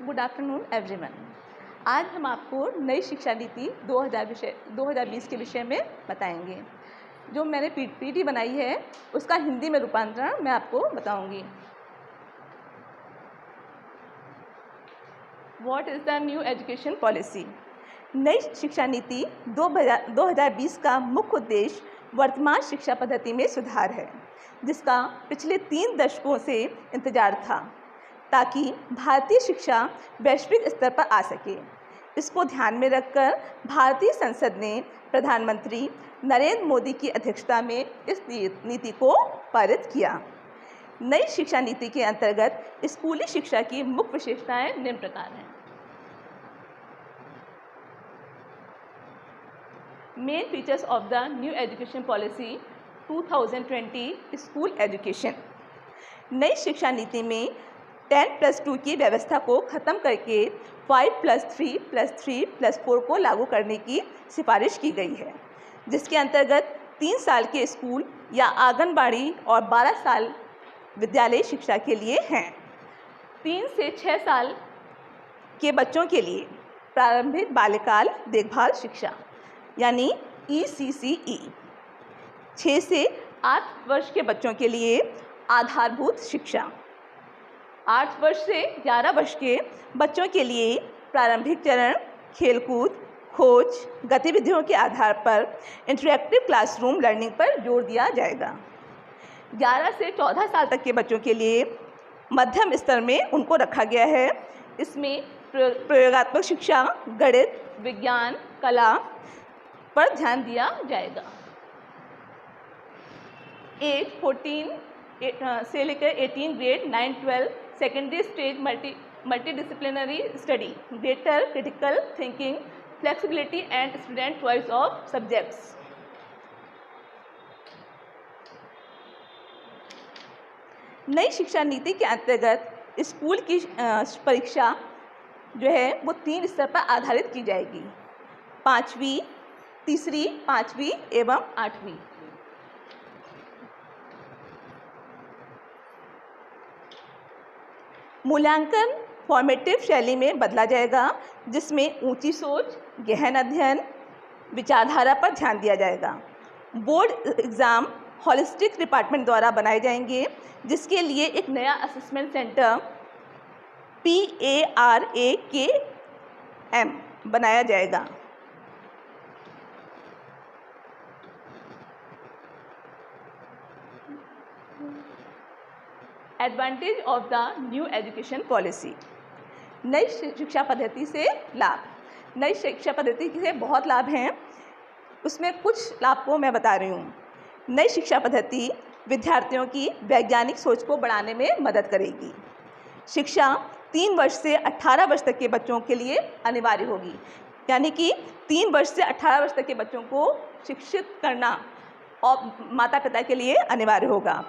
Good afternoon everyone. आज हम आपको नई शिक्षा नीति 2020 के विषय में बताएंगे। जो मैंने पीपीटी बनाई है उसका हिंदी में रूपांतरण मैं आपको बताऊंगी। What is the new education policy? नई शिक्षा नीति 2020 का मुख्य उद्देश्य वर्तमान शिक्षा पद्धति में सुधार है, जिसका पिछले 3 दशकों से इंतजार था ताकि भारतीय शिक्षा वैश्विक स्तर पर आ सके। इसको ध्यान में रखकर भारतीय संसद ने प्रधानमंत्री नरेंद्र मोदी की अध्यक्षता में इस नीति को पारित किया। नई शिक्षा नीति के अंतर्गत स्कूली शिक्षा की मुख्य विशेषताएं निम्न प्रकार हैं। Main features of the new education policy 2020 school education. नई शिक्षा नीति में 10+2 की व्यवस्था को खत्म करके 5+3+3+4 को लागू करने की सिफारिश की गई है, जिसके अंतर्गत 3 साल के स्कूल या आंगनबाड़ी और 12 साल विद्यालय शिक्षा के लिए हैं। 3 से 6 साल के बच्चों के लिए प्रारंभिक बाल्यकाल देखभाल शिक्षा यानी ECCE, 6 से 8 वर्ष के बच्चों के लिए आधारभूत शिक्षा, 8 वर्ष से 11 वर्ष के बच्चों के लिए प्रारंभिक चरण, खेलकूद, खोज गतिविधियों के आधार पर इंटरैक्टिव क्लासरूम लर्निंग पर जोर दिया जाएगा। 11 से 14 साल तक के बच्चों के लिए मध्यम स्तर में उनको रखा गया है। इसमें प्रयोगात्मक शिक्षा, गणित, विज्ञान, कला पर ध्यान दिया जाएगा। एज 14 से लेकर 18 grade 9-12 secondary stage multidisciplinary study, greater critical thinking, flexibility and student choice of subjects. नई शिक्षा नीति के अंतर्गत स्कूल की परीक्षा जो है वो 3 स्तर पर आधारित की जाएगी, 5वीं, तीसरी, 5वीं एवं 8वीं। मूल्यांकन फॉर्मेटिव शैली में बदला जाएगा, जिसमें ऊंची सोच, गहन अध्ययन, विचारधारा पर ध्यान दिया जाएगा। बोर्ड एग्ज़ाम होलिस्टिक डिपार्टमेंट द्वारा बनाए जाएंगे, जिसके लिए एक नया असेसमेंट सेंटर PARAKM बनाया जाएगा। Advantage of the new education policy. नई शिक्षा पद्धति से लाभ। नई शिक्षा पद्धति से बहुत लाभ हैं, उसमें कुछ लाभ को मैं बता रही हूँ। नई शिक्षा पद्धति विद्यार्थियों की वैज्ञानिक सोच को बढ़ाने में मदद करेगी। शिक्षा 3 वर्ष से 18 वर्ष तक के बच्चों के लिए अनिवार्य होगी, यानी कि 3 वर्ष से 18 वर्ष तक के बच्चों को शिक्षित करना और माता पिता के लिए अनिवार्य होगा।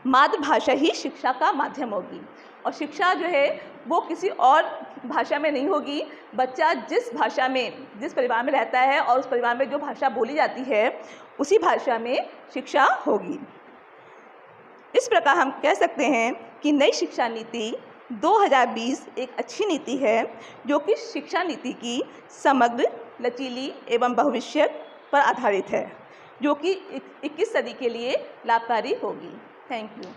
मातृभाषा ही शिक्षा का माध्यम होगी और शिक्षा जो है वो किसी और भाषा में नहीं होगी। बच्चा जिस भाषा में, जिस परिवार में रहता है और उस परिवार में जो भाषा बोली जाती है उसी भाषा में शिक्षा होगी। इस प्रकार हम कह सकते हैं कि नई शिक्षा नीति 2020 एक अच्छी नीति है, जो कि शिक्षा नीति की समग्र, लचीली एवं भविष्य पर आधारित है, जो कि 21 सदी के लिए लाभकारी होगी। Thank you.